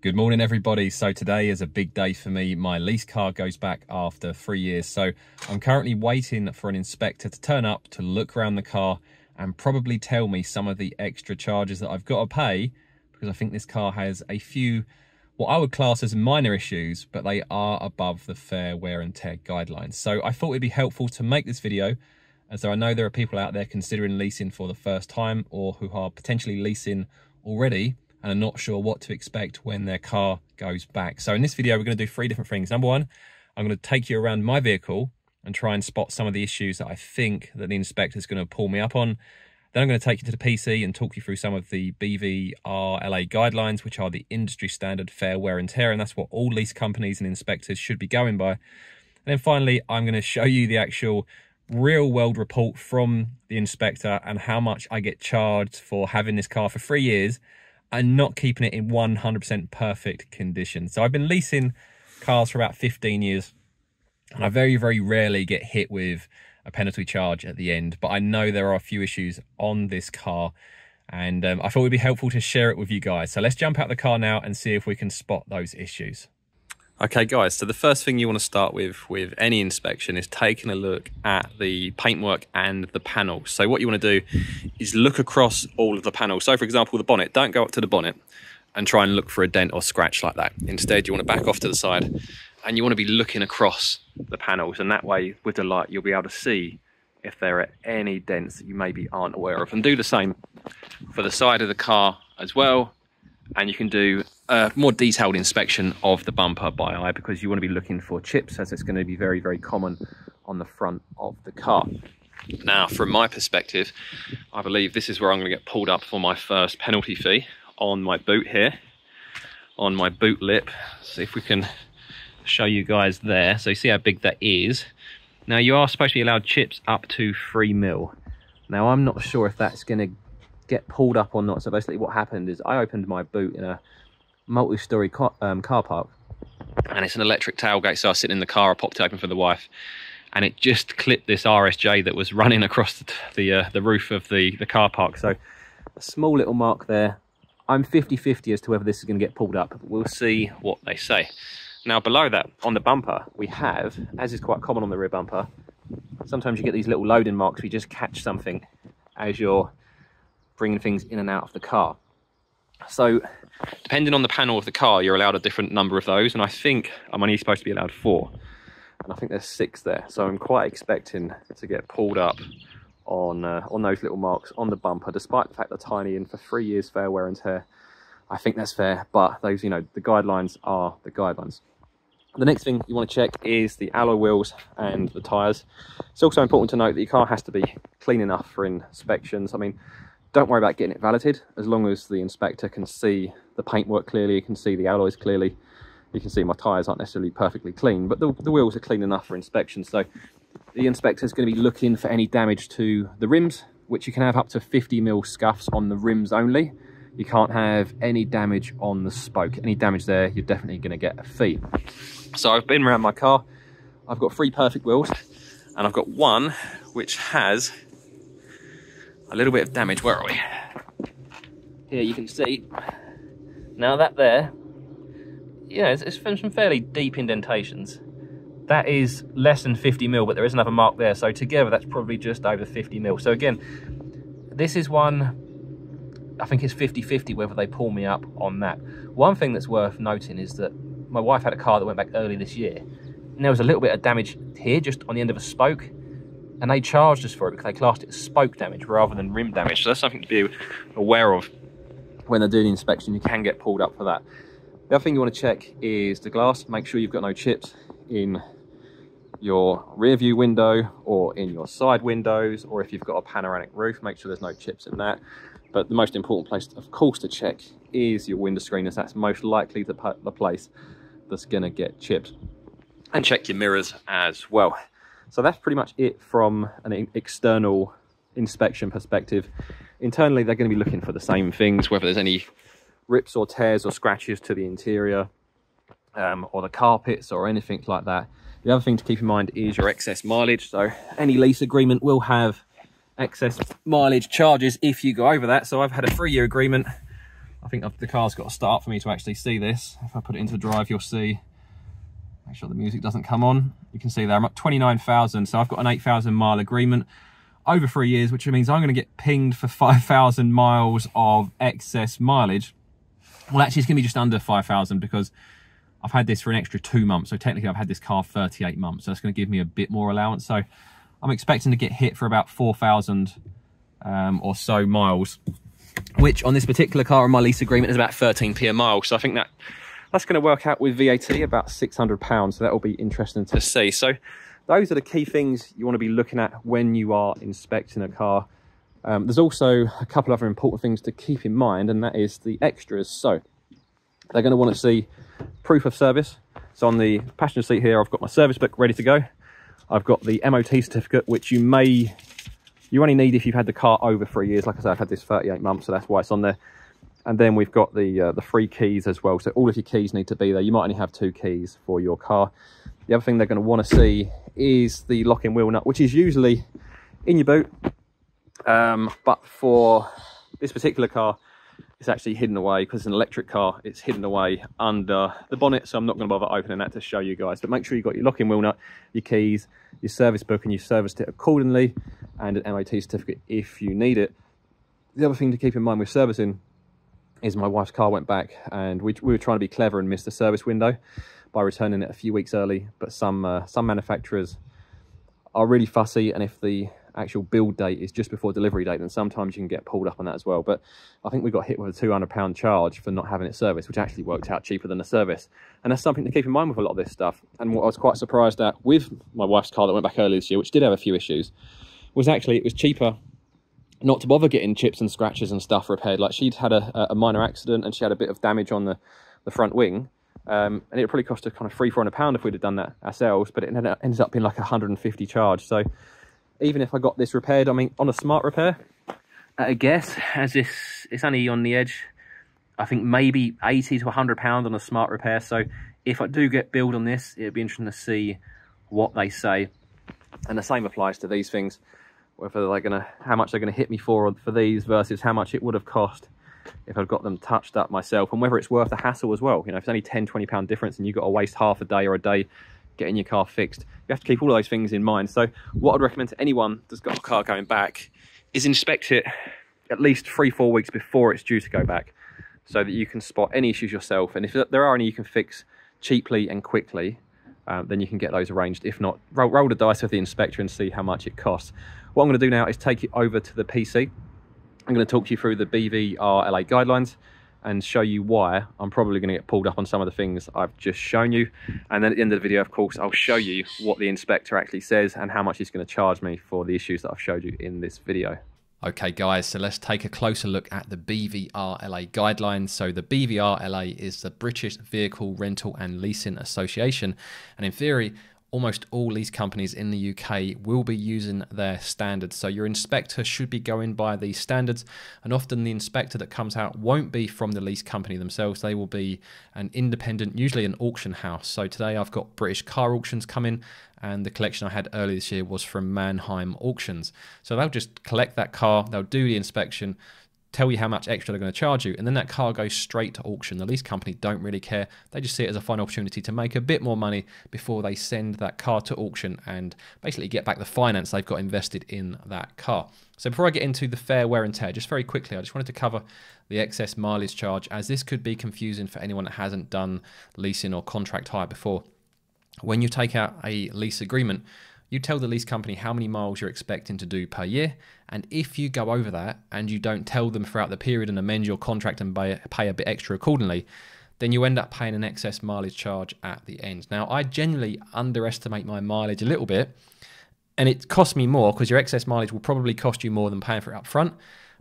Good morning, everybody. So today is a big day for me. My lease car goes back after 3 years. So I'm currently waiting for an inspector to turn up to look around the car and probably tell me some of the extra charges that I've got to pay, because I think this car has a few, what I would class as minor issues, but they are above the fair wear and tear guidelines. So I thought it'd be helpful to make this video, as I know there are people out there considering leasing for the first time or who are potentially leasing already and are not sure what to expect when their car goes back. So in this video, we're going to do 3 different things. Number one, I'm going to take you around my vehicle and try and spot some of the issues that I think that the inspector is going to pull me up on. Then I'm going to take you to the PC and talk you through some of the BVRLA Guidelines, which are the industry standard fair wear and tear, and that's what all lease companies and inspectors should be going by. And then finally, I'm going to show you the actual real world report from the inspector and how much I get charged for having this car for 3 years and not keeping it in 100% perfect condition. So I've been leasing cars for about 15 years, and I very, very rarely get hit with a penalty charge at the end, but I know there are a few issues on this car, and I thought it would be helpful to share it with you guys. So let's jump out of the car now and see if we can spot those issues. Okay guys, so the first thing you want to start with any inspection is taking a look at the paintwork and the panel. So what you want to do is look across all of the panels. So for example, the bonnet, don't go up to the bonnet and try and look for a dent or scratch like that. Instead, you want to back off to the side and you want to be looking across the panels, and that way with the light you'll be able to see if there are any dents that you maybe aren't aware of. And do the same for the side of the car as well. And you can do a more detailed inspection of the bumper by eye, because you want to be looking for chips, as it's going to be very, very common on the front of the car. Now, from my perspective, I believe this is where I'm going to get pulled up for my first penalty fee on my boot here, on my boot lip. See if we can show you guys there. So you see how big that is. Now, you are supposed to be allowed chips up to 3 mil. Now, I'm not sure if that's going to get pulled up or not. So basically what happened is I opened my boot in a multi-storey car park, and it's an electric tailgate, so I was sitting in the car, I popped it open for the wife, and it just clipped this RSJ that was running across the roof of the car park. So a small little mark there. I'm 50-50 as to whether this is going to get pulled up, but we'll see what they say. Now below that, on the bumper, we have, as is quite common on the rear bumper, sometimes you get these little loading marks where you just catch something as you're bringing things in and out of the car. So depending on the panel of the car, you're allowed a different number of those, and I think I'm only supposed to be allowed 4, and I think there's 6 there. So I'm quite expecting to get pulled up on those little marks on the bumper, despite the fact they're tiny, and for 3 years fair wear and tear, I think that's fair. But those, you know, the guidelines are the guidelines. The next thing you want to check is the alloy wheels and the tyres. It's also important to note that your car has to be clean enough for inspections. I mean, don't worry about getting it validated, as long as the inspector can see the paintwork clearly, you can see the alloys clearly, you can see my tyres aren't necessarily perfectly clean, but the wheels are clean enough for inspection. So the inspector is going to be looking for any damage to the rims, which you can have up to 50 mil scuffs on the rims only. You can't have any damage on the spoke. Any damage there, you're definitely going to get a fee. So I've been around my car, I've got 3 perfect wheels, and I've got one which has a little bit of damage. Where are we? Here you can see. Now that there, yeah, it's from some fairly deep indentations. That is less than 50 mil, but there is another mark there. So together, that's probably just over 50 mil. So again, this is one, I think it's 50-50 whether they pull me up on that. One thing that's worth noting is that my wife had a car that went back early this year, and there was a little bit of damage here, just on the end of a spoke. And they charged us for it because they classed it as spoke damage rather than rim damage. So that's something to be aware of when they're doing the inspection. You can get pulled up for that. The other thing you want to check is the glass. Make sure you've got no chips in your rear view window or in your side windows, or if you've got a panoramic roof, make sure there's no chips in that. But the most important place, of course, to check is your window screen, as that's most likely the place that's going to get chipped. And check your mirrors as well. So that's pretty much it from an external inspection perspective. Internally, they're going to be looking for the same things, whether there's any rips or tears or scratches to the interior or the carpets or anything like that. The other thing to keep in mind is your excess mileage. So any lease agreement will have excess mileage charges if you go over that. So I've had a 3-year agreement. I I think the car's got to start for me to actually see this. If I put it into drive, you'll see, make sure the music doesn't come on. You can see there, I'm at 29,000. So I've got an 8,000 mile agreement over 3 years, which means I'm going to get pinged for 5,000 miles of excess mileage. Well, actually, it's going to be just under 5,000 because I've had this for an extra 2 months. So technically, I've had this car 38 months. So that's going to give me a bit more allowance. So I'm expecting to get hit for about 4,000 or so miles, which on this particular car in my lease agreement is about 13p a mile. So I think that's going to work out with VAT about £600. So that will be interesting to see. So those are the key things you want to be looking at when you are inspecting a car. There's also a couple other important things to keep in mind, and that is the extras. So they're going to want to see proof of service. So on the passenger seat here, I've got my service book ready to go. I've got the MOT certificate, which you only need if you've had the car over 3 years. Like I said, I've had this 38 months, so that's why it's on there. And then we've got the free keys as well. So all of your keys need to be there. You might only have 2 keys for your car. The other thing they're going to want to see is the lock-in wheel nut, which is usually in your boot. But for this particular car, it's actually hidden away because it's an electric car. It's hidden away under the bonnet, so I'm not going to bother opening that to show you guys. But make sure you've got your lock-in wheel nut, your keys, your service book, and you serviced it accordingly, and an MOT certificate if you need it. The other thing to keep in mind with servicing is my wife's car went back, and we were trying to be clever and missed the service window by returning it a few weeks early. But some manufacturers are really fussy, and if the actual build date is just before delivery date, then sometimes you can get pulled up on that as well. But I think we got hit with a £200 charge for not having it serviced, which actually worked out cheaper than the service. And that's something to keep in mind with a lot of this stuff. And what I was quite surprised at with my wife's car that went back earlier this year, which did have a few issues, was actually it was cheaper not to bother getting chips and scratches and stuff repaired. Like, she'd had a minor accident and she had a bit of damage on the front wing. And it probably cost us kind of £300-400 if we'd have done that ourselves, but it ended up being like 150 charge. So even if I got this repaired, I mean, on a smart repair, at a guess, as it's only on the edge, I think maybe £80 to £100 on a smart repair. So if I do get billed on this, it'd be interesting to see what they say. And the same applies to these things, whether they're how much they're gonna hit me for these versus how much it would have cost if I'd got them touched up myself, and whether it's worth the hassle as well. You know, if it's only £10-20 difference and you've got to waste half a day or a day getting your car fixed, you have to keep all of those things in mind. So what I'd recommend to anyone that's got a car going back is inspect it at least 3-4 weeks before it's due to go back, so that you can spot any issues yourself. And if there are any you can fix cheaply and quickly, then you can get those arranged. If not, roll the dice with the inspector and see how much it costs. What I'm going to do now is take it over to the PC. I'm going to talk you through the BVRLA guidelines and show you why I'm probably going to get pulled up on some of the things I've just shown you. And then at the end of the video, of course, I'll show you what the inspector actually says and how much he's going to charge me for the issues that I've showed you in this video. Okay guys, so let's take a closer look at the BVRLA guidelines. So the BVRLA is the British Vehicle Rental and Leasing Association, and in theory, almost all lease companies in the UK will be using their standards. So your inspector should be going by these standards, and often the inspector that comes out won't be from the lease company themselves. They will be an independent, usually an auction house. So today I've got British Car Auctions coming, and the collection I had earlier this year was from Manheim Auctions. So they'll just collect that car, they'll do the inspection, tell you how much extra they're going to charge you, and then that car goes straight to auction. The lease company don't really care. They just see it as a fine opportunity to make a bit more money before they send that car to auction and basically get back the finance they've got invested in that car. So before I get into the fair wear and tear, just very quickly, I just wanted to cover the excess mileage charge, as this could be confusing for anyone that hasn't done leasing or contract hire before. When you take out a lease agreement, you tell the lease company how many miles you're expecting to do per year, and if you go over that and you don't tell them throughout the period and amend your contract and pay a bit extra accordingly, then you end up paying an excess mileage charge at the end. Now, I generally underestimate my mileage a little bit, and it costs me more because your excess mileage will probably cost you more than paying for it up front.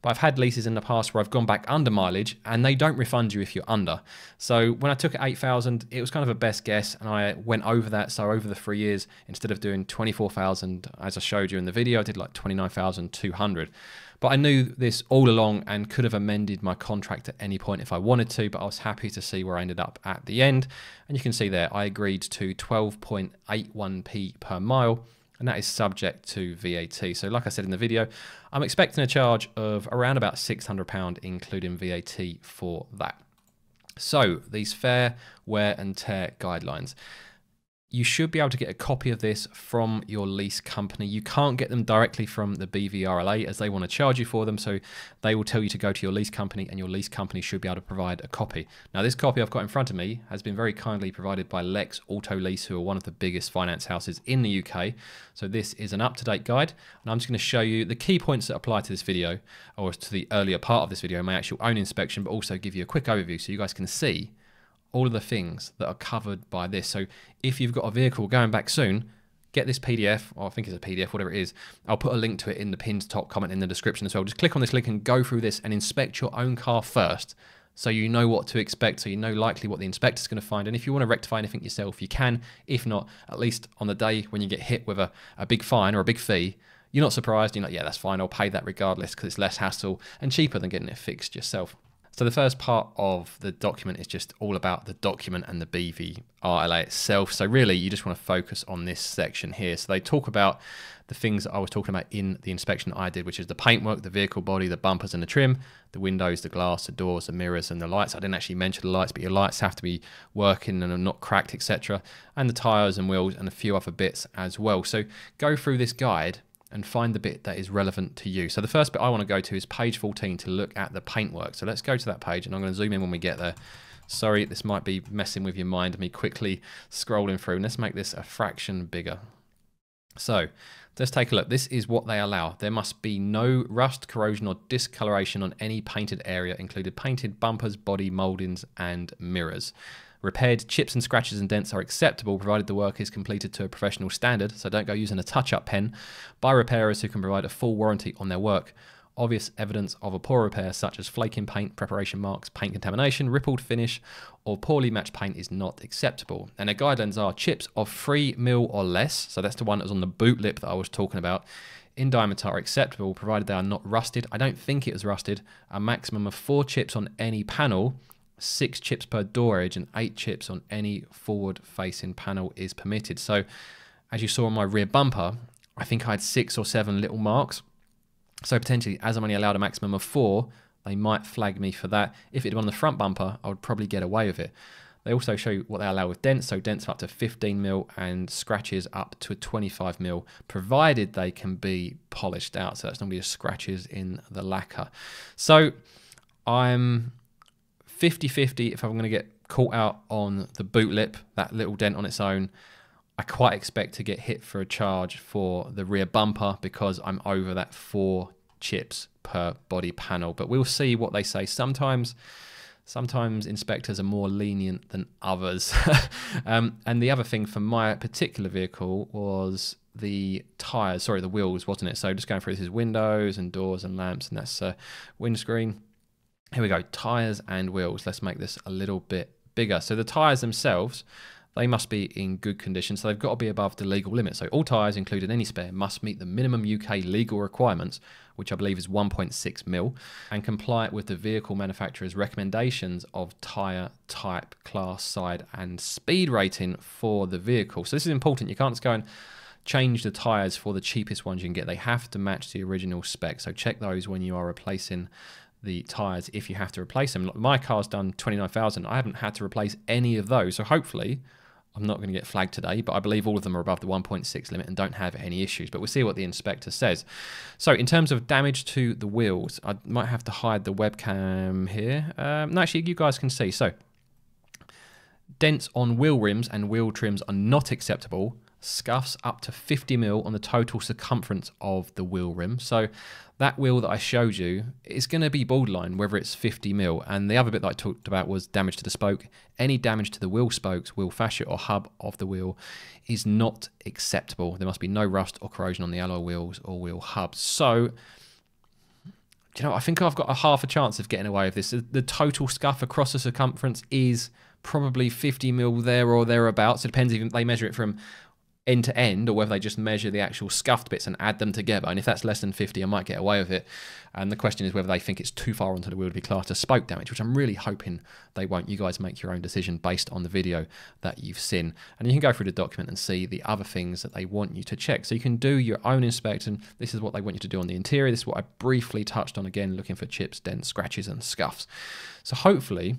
But I've had leases in the past where I've gone back under mileage and they don't refund you if you're under. So when I took it 8,000, it was kind of a best guess, and I went over that. So over the 3 years, instead of doing 24,000 as I showed you in the video, I did like 29,200. But I knew this all along and could have amended my contract at any point if I wanted to, but I was happy to see where I ended up at the end. And you can see there, I agreed to 12.81p per mile. and that is subject to VAT. So like I said in the video, I'm expecting a charge of around about £600, including VAT for that. So these fair wear and tear guidelines. You should be able to get a copy of this from your lease company. You can't get them directly from the BVRLA as they want to charge you for them. So they will tell you to go to your lease company, and your lease company should be able to provide a copy. Now, this copy I've got in front of me has been very kindly provided by Lex Auto Lease, who are one of the biggest finance houses in the UK. So this is an up-to-date guide, and I'm just going to show you the key points that apply to this video, or to the earlier part of this video, my actual own inspection, but also give you a quick overview so you guys can see all of the things that are covered by this. So if you've got a vehicle going back soon, get this PDF, or I think it's a PDF, whatever it is. I'll put a link to it in the pinned top comment in the description as well. Just click on this link and go through this and inspect your own car first, so you know what to expect, so you know likely what the inspector's going to find. And if you want to rectify anything yourself, you can. If not, at least on the day when you get hit with a big fine or a big fee, you're not surprised. You're like, yeah, that's fine, I'll pay that regardless, because it's less hassle and cheaper than getting it fixed yourself. So the first part of the document is just all about the document and the BVRLA itself. So really, you just want to focus on this section here. So they talk about the things that I was talking about in the inspection that I did, which is the paintwork, the vehicle body, the bumpers and the trim, the windows, the glass, the doors, the mirrors and the lights. I didn't actually mention the lights, but your lights have to be working and are not cracked, etc. And the tyres and wheels and a few other bits as well. So go through this guide and find the bit that is relevant to you. So the first bit I want to go to is page 14 to look at the paintwork. So let's go to that page, and I'm going to zoom in when we get there. Sorry, this might be messing with your mind, me quickly scrolling through. And let's make this a fraction bigger. So let's take a look. This is what they allow. There must be no rust, corrosion or discoloration on any painted area, including painted bumpers, body, mouldings and mirrors. Repaired chips and scratches and dents are acceptable, provided the work is completed to a professional standard, so don't go using a touch-up pen, by repairers who can provide a full warranty on their work. Obvious evidence of a poor repair, such as flaking paint, preparation marks, paint contamination, rippled finish, or poorly matched paint is not acceptable. And the guidelines are chips of 3 mil or less, so that's the one that was on the boot lip that I was talking about, in diameter are acceptable, provided they are not rusted. I don't think it was rusted. A maximum of 4 chips on any panel, 6 chips per door edge and 8 chips on any forward facing panel is permitted. So as you saw on my rear bumper, I think I had 6 or 7 little marks. So potentially, as I'm only allowed a maximum of 4, they might flag me for that. If it had been on the front bumper, I would probably get away with it. They also show you what they allow with dents. So dents up to 15 mil and scratches up to 25 mil, provided they can be polished out. So that's normally just scratches in the lacquer. So I'm 50-50 if I'm going to get caught out on the boot lip, that little dent on its own. I quite expect to get hit for a charge for the rear bumper because I'm over that 4 chips per body panel. But we'll see what they say. Sometimes inspectors are more lenient than others. And the other thing for my particular vehicle was the tyres, sorry, the wheels, wasn't it? So just going through, this is windows and doors and lamps, and that's windscreen. Here we go, tyres and wheels. Let's make this a little bit bigger. So the tyres themselves, they must be in good condition. So they've got to be above the legal limit. So all tyres, including any spare, must meet the minimum UK legal requirements, which I believe is 1.6 mil, and comply with the vehicle manufacturer's recommendations of tyre type, class, side and speed rating for the vehicle. So this is important. You can't just go and change the tyres for the cheapest ones you can get. They have to match the original spec. So check those when you are replacing the tyres if you have to replace them. My car's done 29,000. I haven't had to replace any of those. So hopefully I'm not going to get flagged today, but I believe all of them are above the 1.6 limit and don't have any issues. But we'll see what the inspector says. So in terms of damage to the wheels, I might have to hide the webcam here. No, actually, you guys can see. So dents on wheel rims and wheel trims are not acceptable. Scuffs up to 50 mil on the total circumference of the wheel rim. So that wheel that I showed you is going to be borderline whether it's 50 mil. And the other bit that I talked about was damage to the spoke. Any damage to the wheel spokes, wheel fascia or hub of the wheel is not acceptable. There must be no rust or corrosion on the alloy wheels or wheel hubs. So, you know, I think I've got a half a chance of getting away with this. The total scuff across the circumference is probably 50 mil there or thereabouts. It depends if they measure it from end to end, or whether they just measure the actual scuffed bits and add them together. And if that's less than 50, I might get away with it. And the question is whether they think it's too far onto the wheel to be classed as spoke damage, which I'm really hoping they won't. You guys make your own decision based on the video that you've seen. And you can go through the document and see the other things that they want you to check. So you can do your own inspection. This is what they want you to do on the interior. This is what I briefly touched on, again, looking for chips, dents, scratches, and scuffs. So hopefully,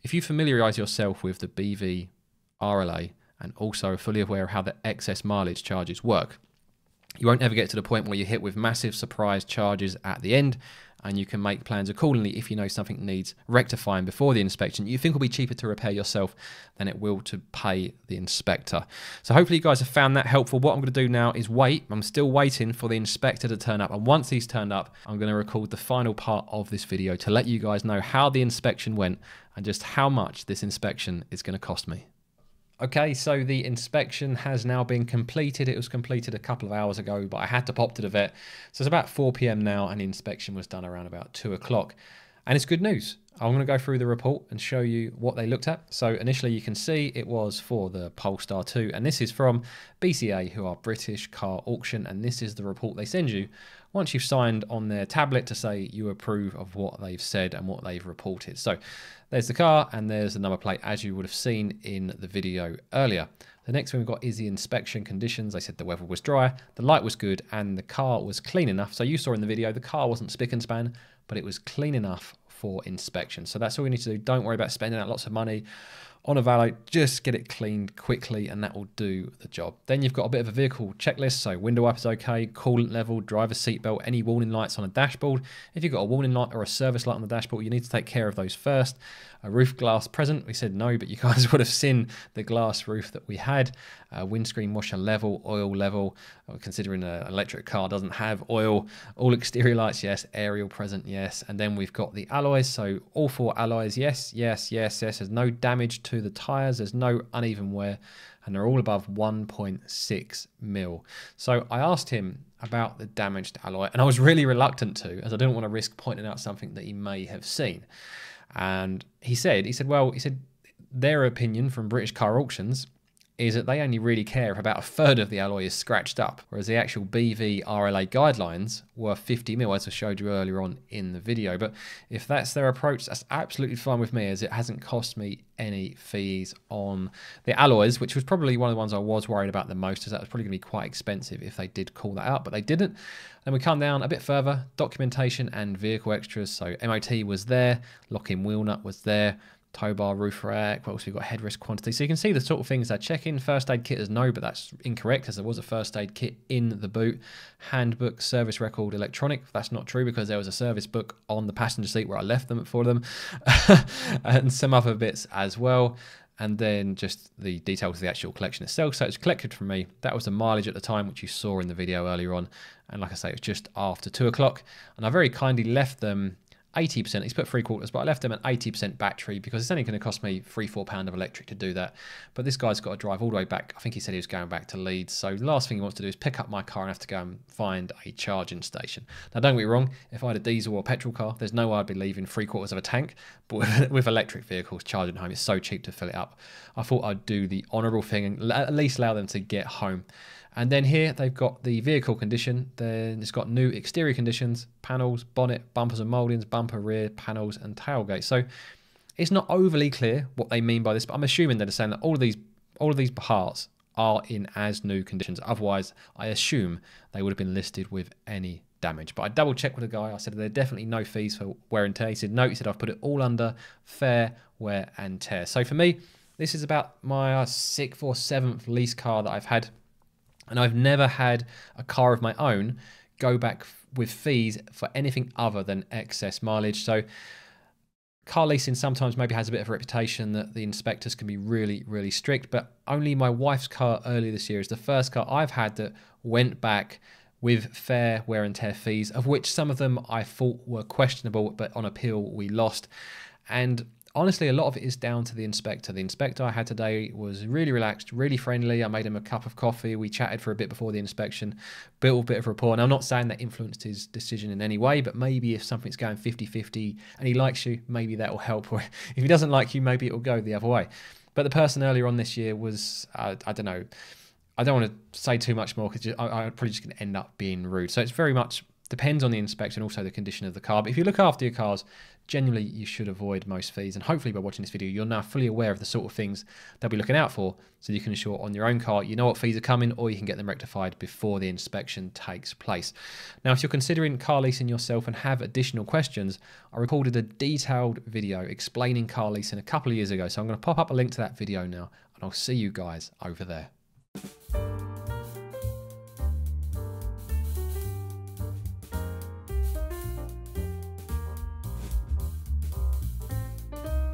if you familiarise yourself with the BVRLA and also are fully aware of how the excess mileage charges work, you won't ever get to the point where you're hit with massive surprise charges at the end, and you can make plans accordingly if you know something needs rectifying before the inspection. You think will be cheaper to repair yourself than it will to pay the inspector. So hopefully you guys have found that helpful. What I'm going to do now is wait. I'm still waiting for the inspector to turn up, and once he's turned up, I'm going to record the final part of this video to let you guys know how the inspection went and just how much this inspection is going to cost me. Okay, so the inspection has now been completed. It was completed a couple of hours ago, but I had to pop to the vet. So it's about 4 p.m. now, and the inspection was done around about 2 o'clock. And it's good news. I'm going to go through the report and show you what they looked at. So initially you can see it was for the Polestar 2, and this is from BCA, who are British Car Auction, and this is the report they send you once you've signed on their tablet to say you approve of what they've said and what they've reported. So there's the car, and there's the number plate, as you would have seen in the video earlier. The next thing we've got is the inspection conditions. They said the weather was dry, the light was good, and the car was clean enough. So you saw in the video, the car wasn't spick and span, but it was clean enough for inspection. So that's all we need to do. Don't worry about spending out lots of money on a valet. Just get it cleaned quickly, and that will do the job. Then you've got a bit of a vehicle checklist. So window wipers okay, coolant level, driver seat belt, any warning lights on a dashboard. If you've got a warning light or a service light on the dashboard, you need to take care of those first. A roof glass present, we said no, but you guys would have seen the glass roof that we had. Windscreen washer level, oil level, considering an electric car doesn't have oil. All exterior lights, yes. Aerial present, yes. And then we've got the alloys, so all 4 alloys, yes, yes, yes, yes. There's no damage to the tyres, there's no uneven wear, and they're all above 1.6 mil. So I asked him about the damaged alloy, and I was really reluctant to, as I didn't want to risk pointing out something that he may have seen. And he said, their opinion from British Car Auctions is that they only really care if about a third of the alloy is scratched up, whereas the actual BVRLA guidelines were 50 mil, as I showed you earlier on in the video. But if that's their approach, that's absolutely fine with me, as it hasn't cost me any fees on the alloys, which was probably one of the ones I was worried about the most, as that was probably going to be quite expensive if they did call that out, but they didn't. Then we come down a bit further, documentation and vehicle extras. So MOT was there, lock-in wheel nut was there, tow bar, roof rack. What else? We've got headrest quantity. So you can see the sort of things they're checking. First aid kit is no, but that's incorrect, as there was a first aid kit in the boot. Handbook, service record, electronic. That's not true, because there was a service book on the passenger seat where I left them for them. And some other bits as well. And then just the details of the actual collection itself. So it's collected from me. That was the mileage at the time, which you saw in the video earlier on. And like I say, it was just after 2 o'clock. And I very kindly left them 80%. He's put 3/4, but I left them at 80% battery, because it's only going to cost me £3-4 of electric to do that. But this guy's got to drive all the way back. I think he said he was going back to Leeds. So the last thing he wants to do is pick up my car and have to go and find a charging station. Now, don't get me wrong. If I had a diesel or petrol car, there's no way I'd be leaving 3/4 of a tank. But with electric vehicles, charging home is so cheap to fill it up. I thought I'd do the honourable thing and at least allow them to get home. And then here they've got the vehicle condition. Then it's got new exterior conditions, panels, bonnet, bumpers and mouldings, bumper, rear, panels and tailgate. So it's not overly clear what they mean by this, but I'm assuming they're saying that all of these parts are in as new conditions. Otherwise, I assume they would have been listed with any damage. But I double checked with the guy. I said there are definitely no fees for wear and tear. He said no. He said I've put it all under fair wear and tear. So for me, this is about my 6th or 7th lease car that I've had. And I've never had a car of my own go back with fees for anything other than excess mileage. So car leasing sometimes maybe has a bit of a reputation that the inspectors can be really, really strict, but only my wife's car earlier this year is the first car I've had that went back with fair wear and tear fees, of which some of them I thought were questionable, but on appeal we lost. And honestly, a lot of it is down to the inspector. The inspector I had today was really relaxed, really friendly. I made him a cup of coffee. We chatted for a bit before the inspection, built a bit of rapport. And I'm not saying that influenced his decision in any way, but maybe if something's going 50-50 and he likes you, maybe that will help. Or if he doesn't like you, maybe it will go the other way. But the person earlier on this year was, I don't know, I don't want to say too much more because I'm probably just going to end up being rude. So it's very much depends on the inspection, also the condition of the car. But if you look after your cars, generally you should avoid most fees. And hopefully by watching this video, you're now fully aware of the sort of things they'll be looking out for, so you can ensure on your own car you know what fees are coming, or you can get them rectified before the inspection takes place. Now, if you're considering car leasing yourself and have additional questions, I recorded a detailed video explaining car leasing a couple of years ago. So I'm going to pop up a link to that video now, and I'll see you guys over there.